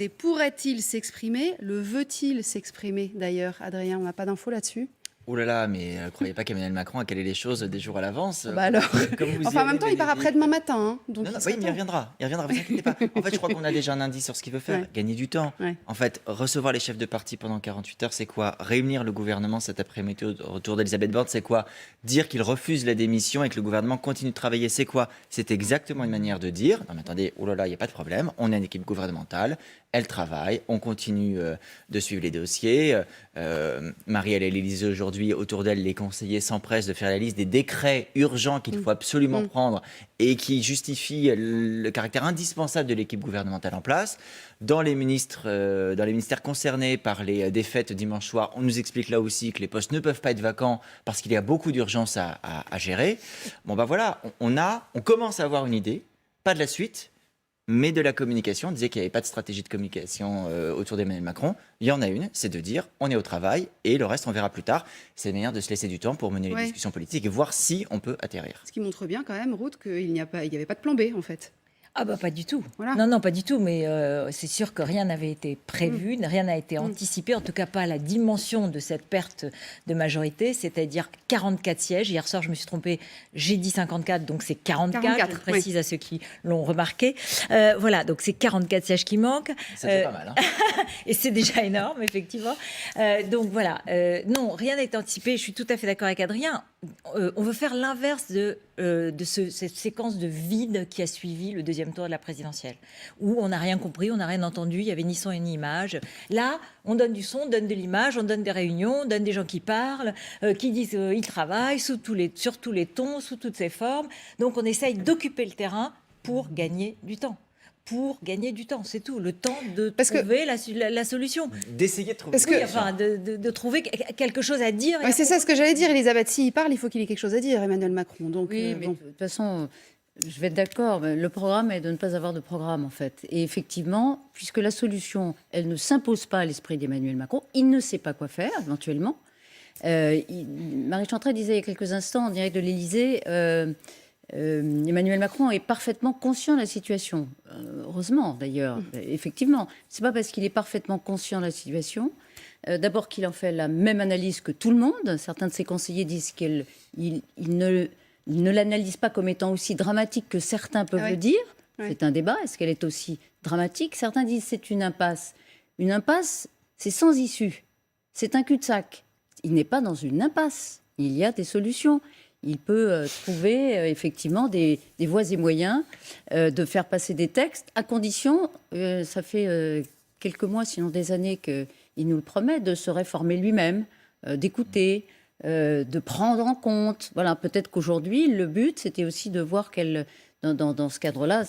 Et pourrait-il s'exprimer? Le veut-il s'exprimer d'ailleurs, Adrien? On n'a pas d'infos là-dessus? Oh là là, mais croyez pas qu'Emmanuel Macron a calé les choses des jours à l'avance. Bah alors, Comme vous y enfin en même allez, temps, il part après Bénédicte. demain matin, hein, donc Non, non, il oui, serait mais temps. il reviendra, vous inquiétez pas. En fait, je crois qu'on a déjà un indice sur ce qu'il veut faire, Ouais. gagner du temps. Ouais. En fait, recevoir les chefs de parti pendant 48 heures, c'est quoi? Réunir le gouvernement cet après-midi autour d'Elisabeth Borne, c'est quoi? Dire qu'il refuse la démission et que le gouvernement continue de travailler, c'est quoi? C'est exactement une manière de dire, non mais attendez, oh là là, il n'y a pas de problème, on a une équipe gouvernementale, elle travaille, on continue de suivre les dossiers. Marielle et l'Élysée aujourd'hui, autour d'elle, les conseillers s'empressent de faire la liste des décrets urgents qu'il faut absolument prendre et qui justifient le caractère indispensable de l'équipe gouvernementale en place. Dans les ministères concernés par les défaites dimanche soir, on nous explique là aussi que les postes ne peuvent pas être vacants parce qu'il y a beaucoup d'urgences à gérer. Bon ben voilà, on commence à avoir une idée, pas de la suite, mais de la communication. On disait qu'il n'y avait pas de stratégie de communication autour d'Emmanuel Macron. Il y en a une, c'est de dire on est au travail et le reste on verra plus tard. C'est une manière de se laisser du temps pour mener les discussions politiques et voir si on peut atterrir. Ce qui montre bien quand même, Ruth, qu'il n'y avait pas de plan B en fait. Ah bah pas du tout. Voilà. Non, pas du tout, mais c'est sûr que rien n'avait été prévu, rien n'a été anticipé, en tout cas pas la dimension de cette perte de majorité, c'est-à-dire 44 sièges. Hier soir, je me suis trompée, j'ai dit 54, donc c'est 44, je précise à ceux qui l'ont remarqué. Voilà, donc c'est 44 sièges qui manquent. C'est pas mal. Hein. Et c'est déjà énorme, effectivement. Donc voilà, non, rien n'a été anticipé, je suis tout à fait d'accord avec Adrien. On veut faire l'inverse de cette séquence de vide qui a suivi le deuxième tour de la présidentielle, où on n'a rien compris, on n'a rien entendu, il n'y avait ni son ni image. Là, on donne du son, on donne de l'image, on donne des réunions, on donne des gens qui parlent, qui disent ils travaillent sur tous les tons, sous toutes ses formes. Donc on essaye d'occuper le terrain pour gagner du temps. C'est tout. Le temps de trouver la solution. D'essayer de trouver. De trouver quelque chose à dire. Ouais, c'est ça ce que j'allais dire, Elisabeth. S'il parle, il faut qu'il ait quelque chose à dire, Emmanuel Macron. Donc, oui, mais de toute façon, je vais être d'accord. Le programme est de ne pas avoir de programme, en fait. Et effectivement, puisque la solution, elle ne s'impose pas à l'esprit d'Emmanuel Macron, il ne sait pas quoi faire, éventuellement. Marie Chantrey disait il y a quelques instants, en direct de l'Élysée, Emmanuel Macron est parfaitement conscient de la situation. Heureusement, d'ailleurs. Effectivement, c'est pas parce qu'il est parfaitement conscient de la situation, d'abord qu'il en fait la même analyse que tout le monde. Certains de ses conseillers disent qu'il ne l'analyse pas comme étant aussi dramatique que certains peuvent le dire. C'est un débat. Est-ce qu'elle est aussi dramatique? Certains disent c'est une impasse. Une impasse, c'est sans issue. C'est un cul-de-sac. Il n'est pas dans une impasse. Il y a des solutions. Il peut trouver effectivement des voies et moyens de faire passer des textes, à condition, ça fait quelques mois, sinon des années qu'il nous le promet, de se réformer lui-même, d'écouter, de prendre en compte. Voilà, peut-être qu'aujourd'hui, le but, c'était aussi de voir dans ce cadre-là,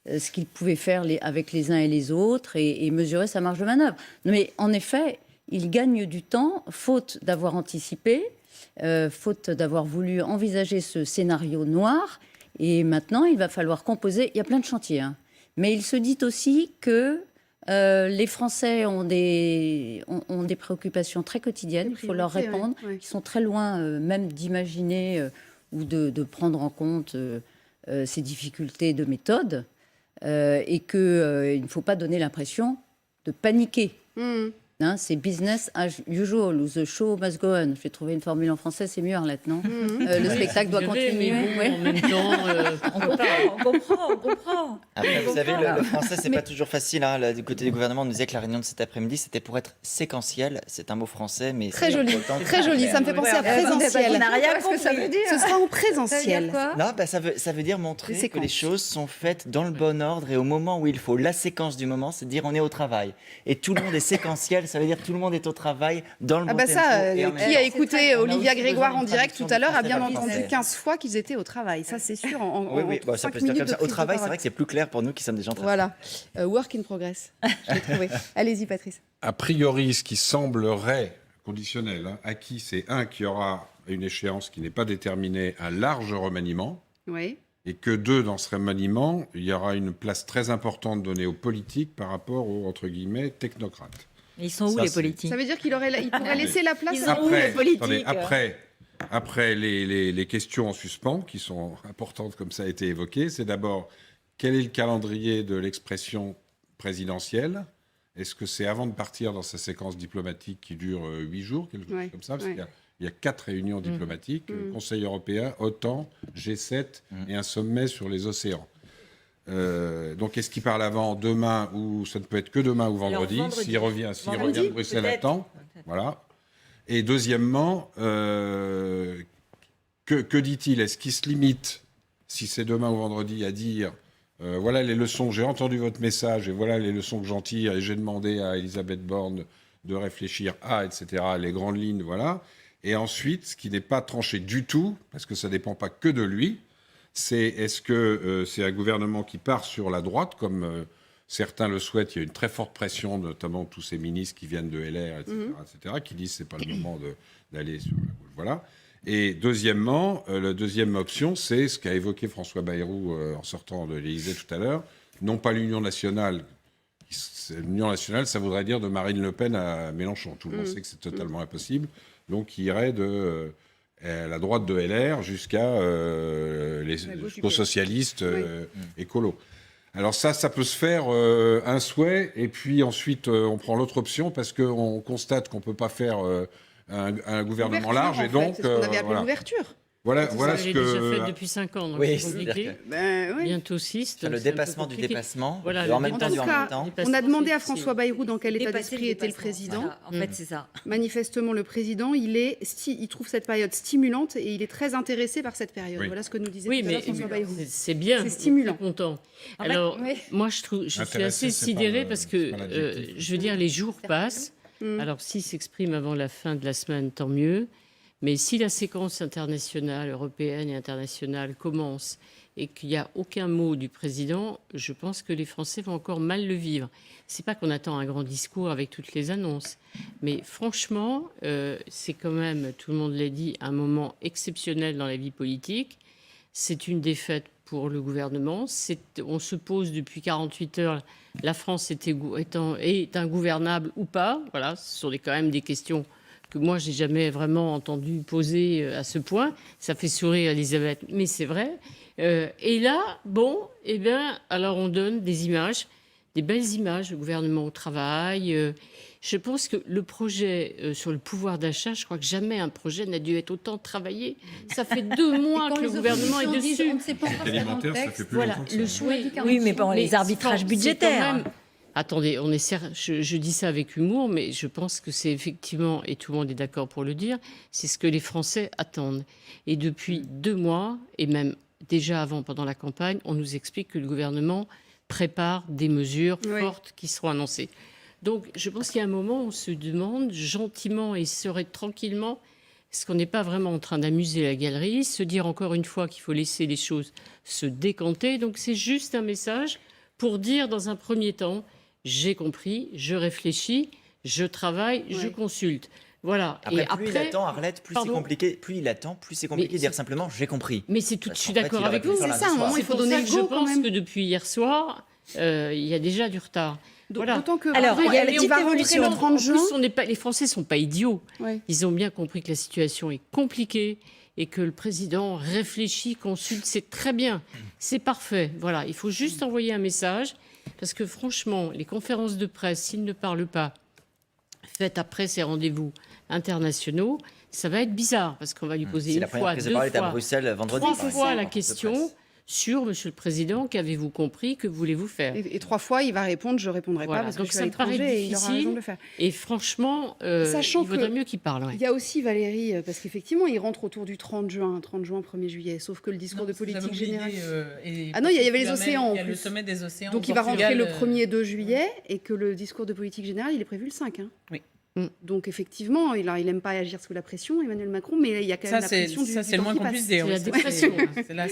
ce qu'il pouvait faire avec les uns et les autres et mesurer sa marge de manœuvre. Mais en effet, il gagne du temps, faute d'avoir anticipé, faute d'avoir voulu envisager ce scénario noir. Et maintenant, il va falloir composer. Il y a plein de chantiers. Hein. Mais il se dit aussi que les Français ont des préoccupations très quotidiennes. Il faut leur répondre. Qui sont très loin même d'imaginer ou de prendre en compte ces difficultés de méthode. Et qu'il ne faut pas donner l'impression de paniquer. Hein, c'est business as usual ou the show must go on. Je vais trouver une formule en français, c'est mieux, Arlette, non? Le spectacle doit continuer. Mais bon, en même temps, on comprend. Après, vous savez, le français, c'est pas toujours facile. Hein. Là, du côté du gouvernement, on nous disait que la réunion de cet après-midi, c'était pour être séquentiel. C'est un mot français, mais très joli. Très joli. Ça me fait penser à présentiel. On n'a rien compris. Ça veut dire. Ce sera en présentiel. Non, bah, ça veut dire montrer que les choses sont faites dans le bon ordre et au moment où il faut. La séquence du moment, c'est de dire on est au travail. Et tout le monde est séquentiel. Ça veut dire que tout le monde est au travail dans le bon tempo. Qui a écouté Olivia Grégoire en direct tout à l'heure a bien entendu 15 fois qu'ils étaient au travail. Ça, c'est sûr. Oui, ça peut se dire comme ça. Au travail, c'est vrai que c'est plus clair pour nous qui sommes des gens très... Voilà. Work in progress. Je l'ai trouvé. Allez-y, Patrice. A priori, ce qui semblerait conditionnel, acquis, c'est qu'il y aura une échéance qui n'est pas déterminée, un large remaniement. Oui. Et que dans ce remaniement, il y aura une place très importante donnée aux politiques par rapport aux, entre guillemets, technocrates. Ils sont où les politiques? Ça veut dire qu'il pourrait laisser la place à les politiques? Après les questions en suspens, qui sont importantes comme ça a été évoqué, c'est d'abord quel est le calendrier de l'expression présidentielle, Est-ce que c'est avant de partir dans sa séquence diplomatique qui dure 8 jours, quelque chose comme ça, parce qu'il y a 4 réunions diplomatiques, Conseil européen, OTAN, G7 et un sommet sur les océans. Donc, est-ce qu'il parle avant, demain, ou ça ne peut être que demain ou vendredi, s'il revient de Bruxelles à temps. Voilà. Et deuxièmement, que dit-il? Est-ce qu'il se limite, si c'est demain ou vendredi, à dire voilà les leçons, j'ai entendu votre message et voilà les leçons que j'en tire et j'ai demandé à Elisabeth Borne de réfléchir à, etc., les grandes lignes, voilà. Et ensuite, ce qui n'est pas tranché du tout, parce que ça ne dépend pas que de lui, c'est est-ce que c'est un gouvernement qui part sur la droite, comme certains le souhaitent. Il y a une très forte pression, notamment tous ces ministres qui viennent de LR, etc., qui disent que ce n'est pas le moment d'aller sur la gauche. Voilà. Et deuxièmement, la deuxième option, c'est ce qu'a évoqué François Bayrou en sortant de l'Élysée tout à l'heure, non pas l'Union nationale. L'Union nationale, ça voudrait dire de Marine Le Pen à Mélenchon. Tout le monde sait que c'est totalement impossible. Donc, il irait de la droite de LR jusqu'aux socialistes écolos. Alors ça peut se faire un souhait, et puis ensuite on prend l'autre option parce qu'on constate qu'on ne peut pas faire un gouvernement large, et donc c'est ce qu'on avait appelé l'ouverture. Voilà ce ce que... déjà que... fait depuis 5 ans, donc Oui, c'est compliqué. Oui. Bientôt 6. Sur le dépassement du dépassement, Voilà, en même temps En du tout en cas, même temps. on a demandé à c'est- François Bayrou dans quel état Dépasser d'esprit était le dépassement. président. Voilà, en fait, c'est ça. Manifestement, le président, il trouve cette période stimulante et il est très intéressé par cette période. Oui. Voilà ce que nous disait Oui, tout à l'heure mais François Bayrou. c'est bien. C'est stimulant. On est content. En fait, Alors, oui. moi, je suis Intéressé, assez c'est sidérée pas parce c'est que, pas l'adjectif. je veux dire, les jours passent. Alors, s'il s'exprime avant la fin de la semaine, tant mieux. Mais si la séquence internationale, européenne et internationale commence et qu'il n'y a aucun mot du président, je pense que les Français vont encore mal le vivre. C'est pas qu'on attend un grand discours avec toutes les annonces, mais franchement, c'est quand même, tout le monde l'a dit, un moment exceptionnel dans la vie politique. C'est une défaite pour le gouvernement. On se pose depuis 48 heures, la France est ingouvernable ou pas. Voilà, ce sont quand même des questions que moi, j'ai jamais vraiment entendu poser à ce point. Ça fait sourire Elisabeth, mais c'est vrai. Et là, alors on donne des images, des belles images, le gouvernement au travail. Je pense que le projet sur le pouvoir d'achat, je crois que jamais un projet n'a dû être autant travaillé. Ça fait 2 mois que le gouvernement est dessus. On ne sait pas encore Alimentaire, ça fait plus longtemps que ça. Le choix du Oui, mais bon, les Mais arbitrages c'est quand budgétaires. même- Attendez, je dis ça avec humour, mais je pense que c'est effectivement, et tout le monde est d'accord pour le dire, c'est ce que les Français attendent. Et depuis 2 mois, et même déjà avant, pendant la campagne, on nous explique que le gouvernement prépare des mesures fortes qui seront annoncées. Donc, je pense qu'il y a un moment où on se demande gentiment et tranquillement, est-ce qu'on n'est pas vraiment en train d'amuser la galerie, se dire encore une fois qu'il faut laisser les choses se décanter. Donc, c'est juste un message pour dire, dans un premier temps, j'ai compris, je réfléchis, je travaille, je consulte. Voilà. Après, Et plus il attend, Arlette, plus c'est Pardon compliqué. Plus il attend, plus c'est compliqué Mais de dire c'est- simplement j'ai compris. Mais c'est tout. Parce Je suis qu'en fait, d'accord il aurait avec pu vous. le faire C'est ça, lundi à un moment, soir. il faut pour donner ça le que je go, quand pense même. que depuis hier soir, il y a déjà du retard. Voilà. D'autant que Alors, il y a la on petite va rentrer évolution. le En 30 juin. plus, les Français sont pas idiots. Ouais. Ils ont bien compris que la situation est compliquée et que le président réfléchit, consulte. C'est très bien. C'est parfait. Voilà. Il faut juste envoyer un message parce que franchement, les conférences de presse, s'il ne parle pas, faites après ces rendez-vous internationaux, ça va être bizarre parce qu'on va lui poser C'est une la première fois, prise de 2 parole est à fois, Bruxelles vendredi. 3 par exemple, fois la en conférence de question presse. sur Monsieur le Président, qu'avez-vous compris, que voulez-vous faire? Et 3 fois, il va répondre, je répondrai Voilà. pas parce que Donc je suis ça à me paraît l'étranger et il aura difficile. raison de le faire. Et franchement, Sachant il vaudrait que- mieux qu'il parle. Ouais. Il y a aussi Valérie, parce qu'effectivement, il rentre autour du 30 juin, 1er juillet, sauf que le discours de politique générale. Ah non, il y avait les océans, en Il y a le plus. sommet des océans. Donc au il va rentrer Portugal, le 1er 2 juillet et que le discours de politique générale, il est prévu le 5. Hein. Oui. Donc effectivement, il n'aime pas agir sous la pression, Emmanuel Macron, mais il y a quand même Ça, la c'est pression du ça, c'est le temps moins qui qu'on passe. puisse dire. C'est la oui, dépression. Là, La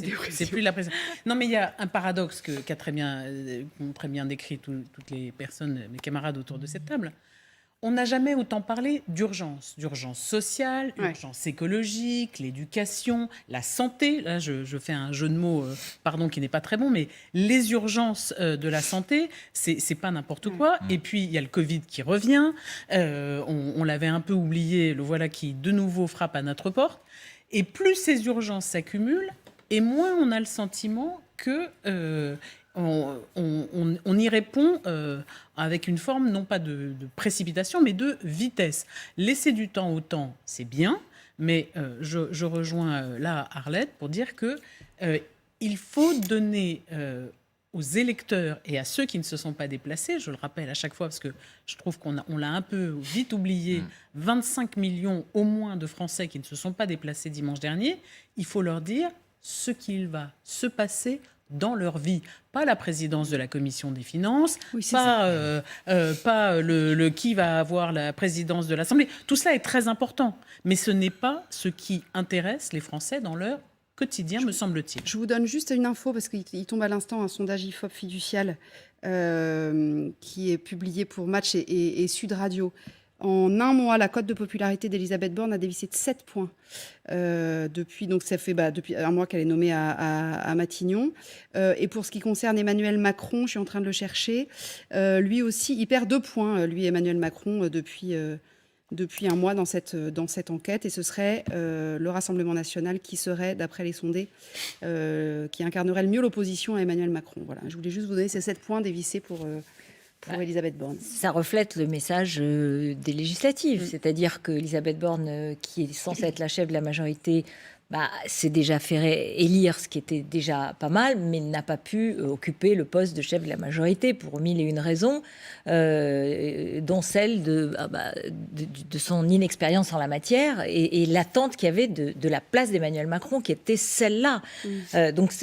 dépression. c'est plus la pression. Non, mais il y a un paradoxe qu'ont très bien décrit toutes les personnes, mes camarades autour de cette table. On n'a jamais autant parlé d'urgence sociale, Ouais. urgence écologique, l'éducation, la santé. Là, je fais un jeu de mots, pardon, qui n'est pas très bon, mais les urgences de la santé, c'est pas n'importe quoi. Et puis, il y a le Covid qui revient. On l'avait un peu oublié, le voilà qui, de nouveau, frappe à notre porte. Et plus ces urgences s'accumulent, et moins on a le sentiment que on y répond avec une forme non pas de précipitation, mais de vitesse. Laisser du temps au temps, c'est bien, mais je rejoins là Arlette pour dire que il faut donner aux électeurs et à ceux qui ne se sont pas déplacés, je le rappelle à chaque fois parce que je trouve qu'on l'a un peu vite oublié, 25 millions au moins de Français qui ne se sont pas déplacés dimanche dernier, il faut leur dire ce qu'il va se passer dans leur vie. Pas la présidence de la commission des finances, pas le qui va avoir la présidence de l'Assemblée. Tout cela est très important, mais ce n'est pas ce qui intéresse les Français dans leur quotidien, me semble-t-il. Je vous donne juste une info, parce qu'il tombe à l'instant un sondage IFOP fiducial qui est publié pour Match et Sud Radio. En un mois, la cote de popularité d'Elisabeth Borne a dévissé de 7 points. Depuis un mois qu'elle est nommée à Matignon. Et pour ce qui concerne Emmanuel Macron, je suis en train de le chercher, lui aussi, il perd 2 points, lui Emmanuel Macron, depuis un mois dans cette enquête. Et ce serait le Rassemblement national qui serait, d'après les sondés, qui incarnerait le mieux l'opposition à Emmanuel Macron. Voilà, je voulais juste vous donner ces 7 points dévissés pour Elisabeth Borne. Ça reflète le message des législatives, c'est-à-dire que Elisabeth Borne, qui est censée être la chef de la majorité, s'est déjà fait élire, ce qui était déjà pas mal, mais n'a pas pu occuper le poste de chef de la majorité pour 1001 raisons, dont celle de son inexpérience en la matière et l'attente qu'il y avait de la place d'Emmanuel Macron, qui était celle-là. Donc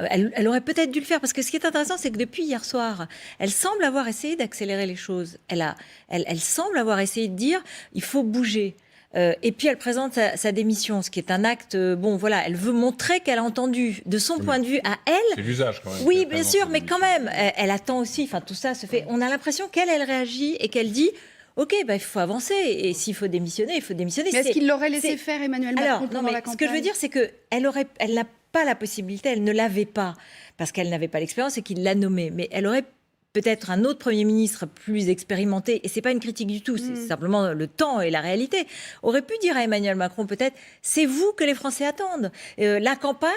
elle aurait peut-être dû le faire, parce que ce qui est intéressant, c'est que depuis hier soir, elle semble avoir essayé d'accélérer les choses. Elle semble avoir essayé de dire il faut bouger. Et puis elle présente sa démission, ce qui est un acte. Elle veut montrer qu'elle a entendu, de son point de vue à elle. C'est l'usage quand même. Oui, bien sûr, mais quand même, elle attend aussi. Enfin, tout ça se fait. On a l'impression qu'elle réagit et qu'elle dit. Ok, il faut avancer, et s'il faut démissionner, il faut démissionner. Mais est-ce qu'il l'aurait laissé faire, Emmanuel Macron, pendant la campagne ? Ce que je veux dire, c'est qu'elle n'a pas la possibilité, elle ne l'avait pas, parce qu'elle n'avait pas l'expérience et qu'il l'a nommée. Mais elle aurait peut-être un autre Premier ministre plus expérimenté, et c'est pas une critique du tout, c'est simplement le temps et la réalité, aurait pu dire à Emmanuel Macron peut-être, c'est vous que les Français attendent. La campagne,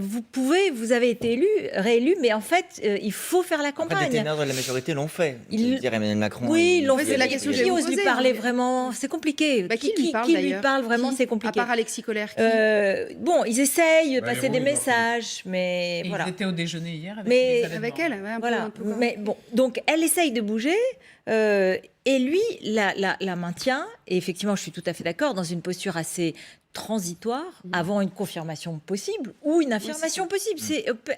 vous avez été réélu, mais en fait, il faut faire la campagne. Après, des ténors de la majorité l'ont fait, dire Emmanuel Macron. Oui, ils l'ont fait. C'est la question que qui ose lui parler vraiment ? C'est compliqué. Qui lui parle vraiment ? C'est compliqué. À part Alexis Collère. Ils essayent de passer des messages, mais et voilà. Ils étaient au déjeuner hier avec elle. Donc, elle essaye de bouger et lui la maintient. Et effectivement, je suis tout à fait d'accord, dans une posture assez transitoire, avant une confirmation possible ou une affirmation possible.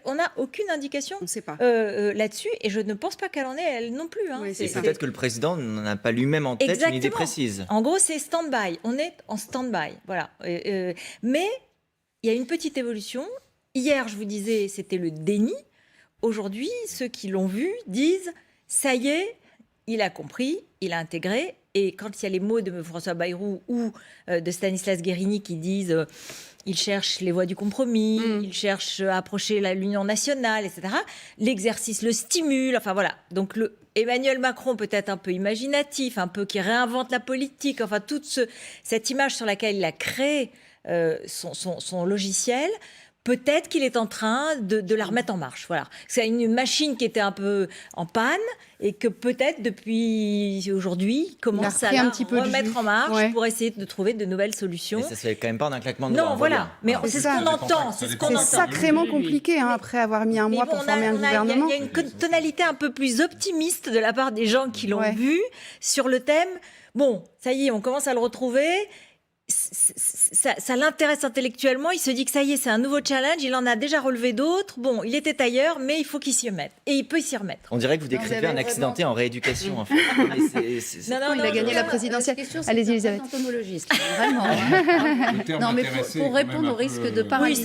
On n'a aucune indication là-dessus, et je ne pense pas qu'elle en ait, elle non plus. Peut-être que le président n'en a pas lui-même en tête une idée précise. En gros, c'est stand-by. On est en stand-by. Voilà. Mais il y a une petite évolution. Hier, je vous disais, c'était le déni. Aujourd'hui, ceux qui l'ont vu disent « ça y est, il a compris, il a intégré ». Et quand il y a les mots de François Bayrou ou de Stanislas Guerini qui disent il cherche les voies du compromis, il cherche à approcher l'Union nationale, etc., l'exercice le stimule. Enfin voilà. Donc Emmanuel Macron, peut-être un peu imaginatif, un peu qui réinvente la politique, enfin toute cette image sur laquelle il a créé son logiciel. Peut-être qu'il est en train de la remettre en marche. Voilà. C'est une machine qui était un peu en panne et que peut-être depuis aujourd'hui, il commence à la remettre en marche pour essayer de trouver de nouvelles solutions. Mais ça se fait quand même pas d'un claquement de doigts. Non, voilà. Mais c'est ce qu'on entend. C'est sacrément compliqué après avoir mis un mois pour former un gouvernement. Il y a une tonalité un peu plus optimiste de la part des gens qui l'ont vu sur le thème. Bon, ça y est, on commence à le retrouver. Ça l'intéresse intellectuellement, il se dit que ça y est, c'est un nouveau challenge, il en a déjà relevé d'autres, bon, il était ailleurs, mais il faut qu'il s'y remette, et il peut s'y remettre. On dirait que vous décrivez un accidenté en rééducation, en fait. Non, il a gagné la présidentielle. Allez-y, Elisabeth. Entomologiste, vraiment. Non, mais pour répondre au risque de paralysie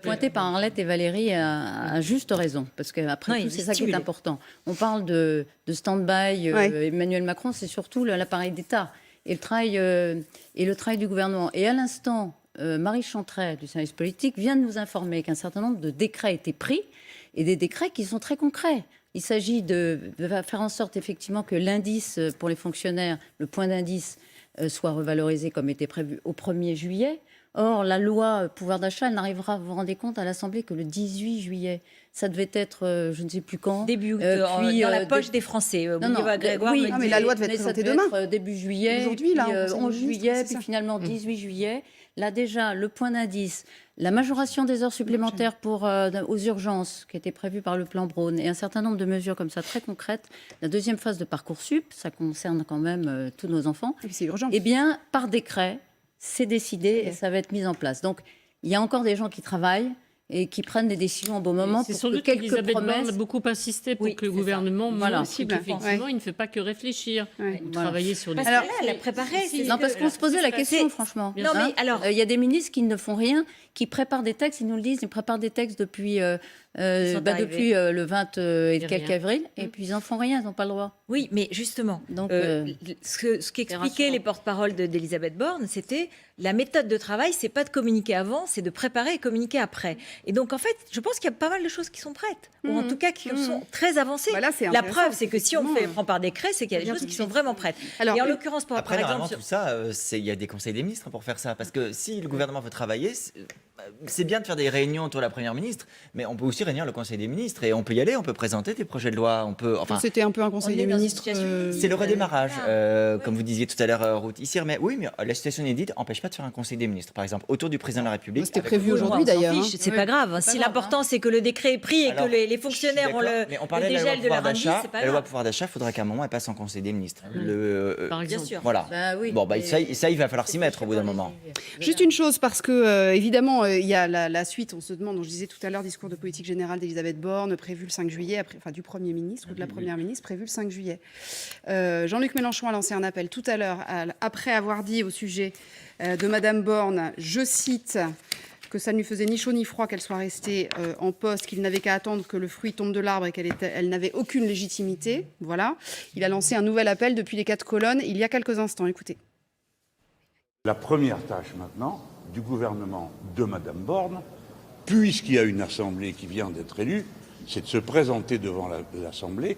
pointé par Arlette et Valérie à juste raison, parce qu'après tout, c'est ça qui est important. On parle de stand-by, Emmanuel Macron, c'est surtout l'appareil d'État. Et le travail du gouvernement. Et à l'instant, Marie Chantret, du service politique, vient de nous informer qu'un certain nombre de décrets étaient pris, et des décrets qui sont très concrets. Il s'agit de faire en sorte, effectivement, que l'indice pour les fonctionnaires, le point d'indice, soit revalorisé comme était prévu au 1er juillet. Or, la loi pouvoir d'achat, elle n'arrivera, vous vous rendez compte, à l'Assemblée que le 18 juillet. Ça devait être, je ne sais plus quand. Début août, puis, dans la poche des Français. Grégoire oui, me mais dit- la loi devait être mais ça présentée devait demain. être début juillet. Aujourd'hui, là, puis, en Conseil des 11 ministres, juillet, c'est puis ça. finalement 18 juillet. Là déjà, le point d'indice, la majoration des heures supplémentaires aux urgences qui était prévue par le plan Braun et un certain nombre de mesures comme ça très concrètes. La deuxième phase de Parcoursup, ça concerne quand même tous nos enfants. Et puis c'est urgent. Eh bien, par décret, c'est décidé et ça va être mis en place. Donc, il y a encore des gens qui travaillent et qui prennent des décisions au bon moment C'est pour sans que doute quelques qu'Elisabeth Borne promesses... a beaucoup insisté pour Oui, que le c'est ça. gouvernement Voilà. montre Possible. qu'effectivement, Ouais. il ne fait pas que réfléchir Ouais. ou Voilà. travailler sur des... Parce Alors, que là, elle a préparé. c'est Non, ce parce que- qu'on se posait la c'est- question, franchement. Non, mais alors- Il y a des ministres qui ne font rien, qui préparent des textes, ils nous le disent, ils préparent des textes depuis, sont arrivés. le 20 et Et quelques rien. avril, et puis ils n'en font rien, ils n'ont pas le droit. Oui, mais justement, Donc, ce qu'expliquaient rassurant. les porte-paroles d'Elisabeth Borne, c'était la méthode de travail, c'est pas de communiquer avant, c'est de préparer et communiquer après. Et donc, en fait, je pense qu'il y a pas mal de choses qui sont prêtes, ou en tout cas qui sont très avancées. Bah là, c'est la intéressant, preuve, c'est que si on effectivement. prend par décret, c'est qu'il y a des Bien choses tout qui de sont suite. vraiment prêtes. Alors, et en l'occurrence, par Après, normalement, exemple, tout ça, il y a des conseils des ministres pour faire ça. Parce que si le gouvernement veut travailler, c'est bien de faire des réunions autour de la Première ministre, mais on peut aussi réunir le Conseil des ministres et on peut y aller, on peut présenter des projets de loi, on peut... Enfin, C'était un peu un conseil on est des dans une ministres. situation c'est le redémarrage, Ah, comme vous disiez tout à l'heure, Ruth. Ici, mais oui, mais la situation inédite n'empêche pas de faire un Conseil des ministres, par exemple, autour du président de la République. C'était avec- prévu on aujourd'hui s'en d'ailleurs. fiche, hein. c'est Oui. pas grave. pas Si grave, l'important, c'est que le décret est pris et Alors, que les je suis fonctionnaires ont d'accord, le mais on parlait de la loi dégel de pouvoir leur indice, d'achat. c'est pas La loi grave. pouvoir d'achat, il faudrait qu'à un moment, elle passe en Conseil des ministres. Par Bien exemple. sûr. Voilà. bah oui, Bon, mais- ça, il va falloir s'y mettre au bout d'un moment. Juste une chose, parce que évidemment, il y a la suite, on se demande, je disais tout à l'heure, discours de politique générale d'Elisabeth Borne, prévu le 5 juillet, enfin du Premier ministre ou de la Première ministre, prévu le 5 juillet. Jean-Luc Mélenchon a lancé un appel tout à l'heure, après avoir dit au sujet de Madame Borne, je cite, que ça ne lui faisait ni chaud ni froid qu'elle soit restée en poste, qu'il n'avait qu'à attendre que le fruit tombe de l'arbre et elle n'avait aucune légitimité. Voilà. Il a lancé un nouvel appel depuis les 4 colonnes il y a quelques instants. Écoutez. La première tâche maintenant du gouvernement de Madame Borne, puisqu'il y a une assemblée qui vient d'être élue, c'est de se présenter devant l'assemblée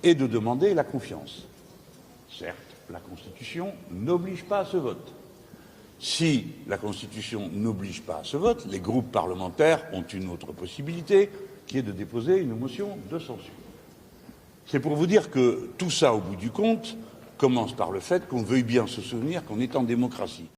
et de demander la confiance. Certes, la Constitution n'oblige pas à ce vote. Si la Constitution n'oblige pas à ce vote, les groupes parlementaires ont une autre possibilité, qui est de déposer une motion de censure. C'est pour vous dire que tout ça, au bout du compte, commence par le fait qu'on veuille bien se souvenir qu'on est en démocratie.